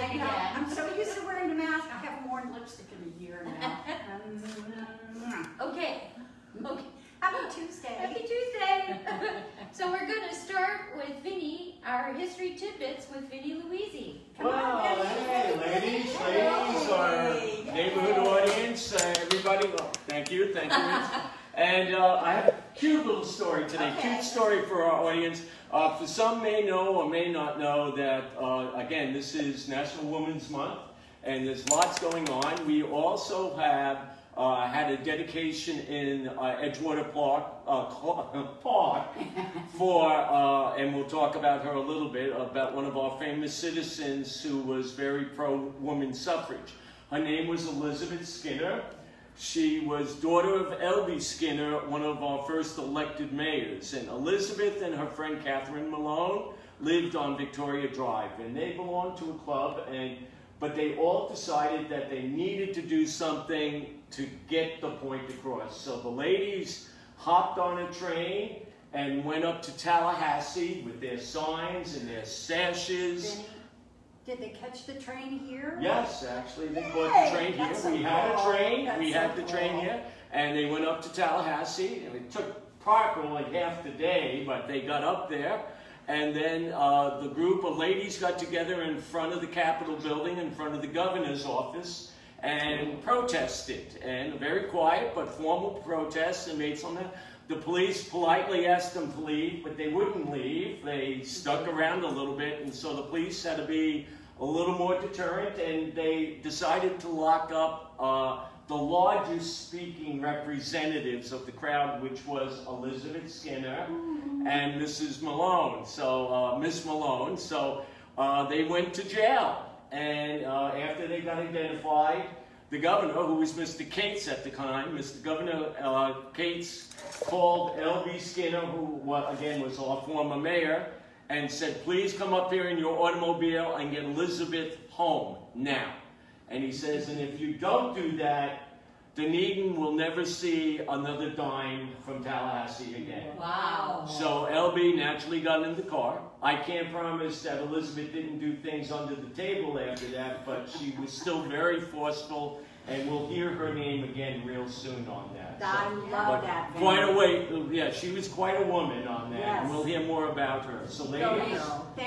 lipstick again. I'm so used to wearing a mask. I haven't worn lipstick in a year now. Okay. Okay. Happy Tuesday. Happy Tuesday. So we're going to start with Vinnie, our history tidbits with Vinnie Louisi. Well, hey, ladies, our neighborhood audience, everybody. Well, thank you. And I have a cute little story today, cute story for our audience. For some may know or may not know that, again, this is National Women's Month, and there's lots going on. We also have had a dedication in Edgewater Park for, and we'll talk about her a little bit, about one of our famous citizens who was very pro-woman suffrage. Her name was Elizabeth Skinner. She was daughter of L.B. Skinner, one of our first elected mayors. And Elizabeth and her friend Catherine Malone lived on Victoria Drive, and they belonged to a club, but they all decided that they needed to do something to get the point across. So the ladies hopped on a train and went up to Tallahassee with their signs and their sashes. Vinnie, did they catch the train here? Yes, actually, they bought the train here. We had a train. We had the train here, and they went up to Tallahassee. And it took Parker like half the day, but they got up there. And then the group of ladies got together in front of the Capitol building, in front of the governor's office, and protested. And very quiet, but formal protests, and made something. The police politely asked them to leave, but they wouldn't leave. They stuck around a little bit, and so the police had to be a little more deterrent, and they decided to lock up the largest speaking representatives of the crowd, which was Elizabeth Skinner and Mrs. Malone, so Miss Malone. So they went to jail, and after they got identified, the governor, who was Mr. Cates at the time, Mr. Governor Cates called L.B. Skinner, who again was our former mayor, and said, please come up here in your automobile and get Elizabeth home now. And he says, and if you don't do that, Dunedin will never see another dime from Tallahassee again. Wow. So LB naturally got in the car. I can't promise that Elizabeth didn't do things under the table after that, but she was still very forceful, and we'll hear her name again real soon on that. I love that. Quite a way, yeah, she was quite a woman on that, yes. And we'll hear more about her. So ladies,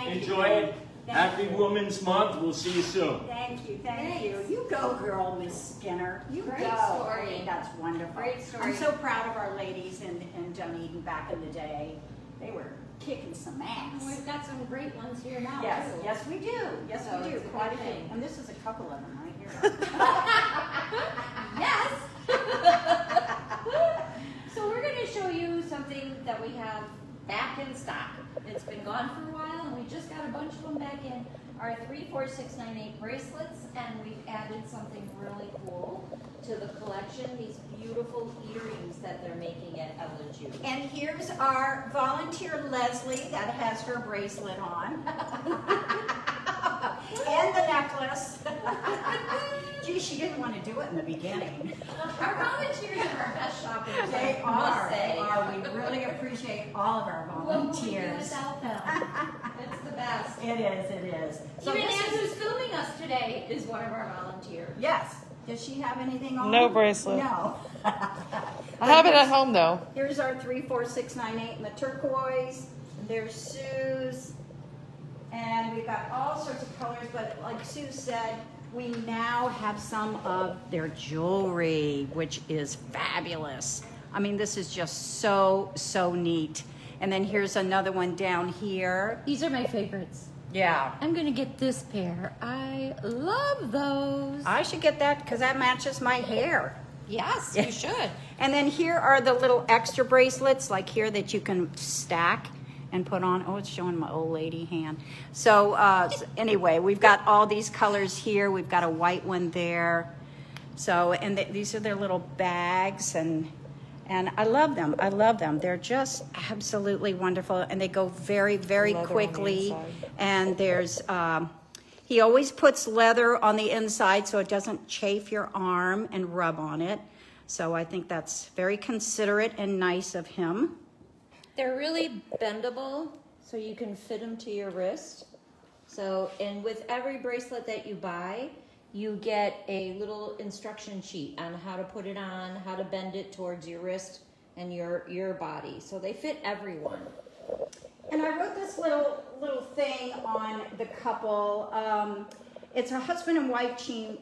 enjoy you. it. Happy Women's Month. We'll see you soon. Thank you, thank you. You go, girl, Miss Skinner. You Great go. story. That's wonderful. Great story. I'm so proud of our ladies in Dunedin back in the day. They were kicking some ass. We've got some great ones here now, Yes, too. yes we do. Yes, So we do. it's a Quite a good few. thing. And this is a couple of them right here. Yes! So we're going to show you something that we have back in stock. It's been gone for a while, and we just got a bunch of them back in. Our 3, 4, 6, 9, 8 bracelets, and we've added something really cool to the collection, these beautiful earrings that they're making at Ella Jude. And here's our volunteer Leslie that has her bracelet on. And the necklace. Gee, she didn't want to do it in the beginning. Our volunteers are our best shoppers. They I must are. say. They are. We really appreciate all of our What would we do volunteers. without them? It's the best. It is, it is. So Even this Ann, is, who's filming us today, is one of our volunteers. yes. Does she have anything on? No bracelet. No. I have it at home though. Here's our 3, 4, 6, 9, 8 in the turquoise. There's Sue's. And we've got all sorts of colors, but like Sue said, we now have some of their jewelry, which is fabulous. I mean, this is just so, so neat. And then here's another one down here. These are my favorites. Yeah. I'm gonna get this pair. I love those. I should get that because that matches my hair. Yes, you should. And then here are the little extra bracelets, like here, that you can stack and put on. Oh, it's showing my old lady hand. So anyway, we've got all these colors here. We've got a white one there. So, and these are their little bags, and I love them. I love them. They're just absolutely wonderful, and they go very, very Leather on the quickly. inside. And there's, he always puts leather on the inside so it doesn't chafe your arm and rub on it. So I think that's very considerate and nice of him. They're really bendable, so you can fit them to your wrist. So, and with every bracelet that you buy, you get a little instruction sheet on how to put it on, how to bend it towards your wrist and your body. So they fit everyone. And I wrote this little thing on the couple. It's a husband and wife team,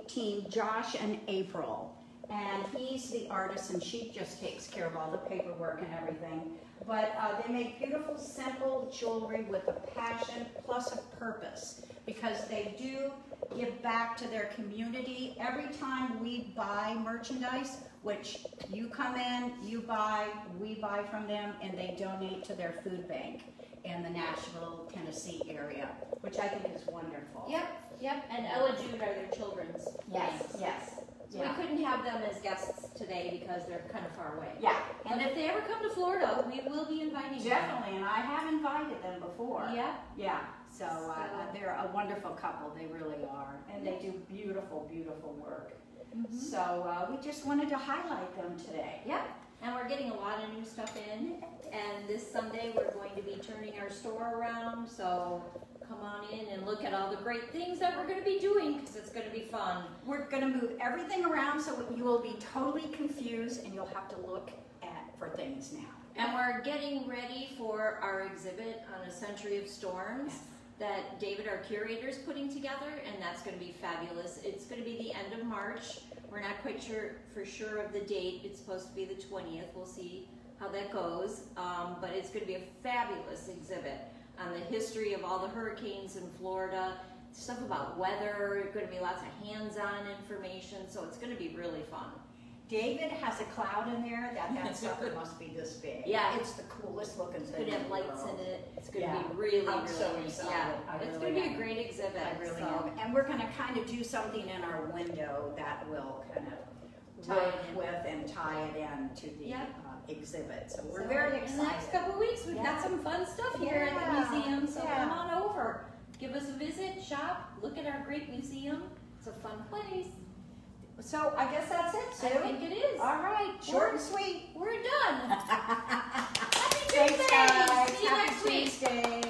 Josh and April. And he's the artist and she just takes care of all the paperwork and everything. But they make beautiful, simple jewelry with a passion plus a purpose, because they do give back to their community. Every time we buy merchandise, which you come in, you buy, we buy from them, and they donate to their food bank in the Nashville, Tennessee area, which I think is wonderful. Yep. And Ella Jude are their children's names. Yes. So we couldn't have them as guests today because they're kind of far away. Yeah. And if they ever come to Florida, we will be inviting them. Definitely, and I have invited them before. Yeah. Yeah, so they're a wonderful couple, they really are, and they do beautiful, beautiful work. So we just wanted to highlight them today. Yep. And we're getting a lot of new stuff in, and this Sunday we're going to be turning our store around, so come on in and look at all the great things that we're going to be doing, because it's going to be fun. We're going to move everything around so you will be totally confused and you'll have to look for things now. And we're getting ready for our exhibit on A Century of Storms that David, our curator, is putting together, and that's going to be fabulous. It's going to be the end of March. We're not quite for sure of the date. It's supposed to be the 20th. We'll see how that goes, but it's going to be a fabulous exhibit on the history of all the hurricanes in Florida, stuff about weather. Going to be lots of hands-on information, so it's going to be really fun. David has a cloud in there. That sucker must be this big. Yeah. It's the coolest looking thing. It's going to have in the lights world. in it. It's going to be really, I'm really so neat. excited. Yeah. It's going to be a great exhibit. I really so. am. And we're going to kind of do something in our window that will kind of Tie work it in. with and tie it in to the exhibit. So we're So very in excited. the next couple of weeks, we've got some fun stuff here at the museum, so come on over. Give us a visit, shop, look at our great museum. It's a fun place. So I guess that's it, Sue. I think it is. All right, short and sweet. We're done. Happy Thanks, Tuesday. guys. See you Happy next week. Tuesday.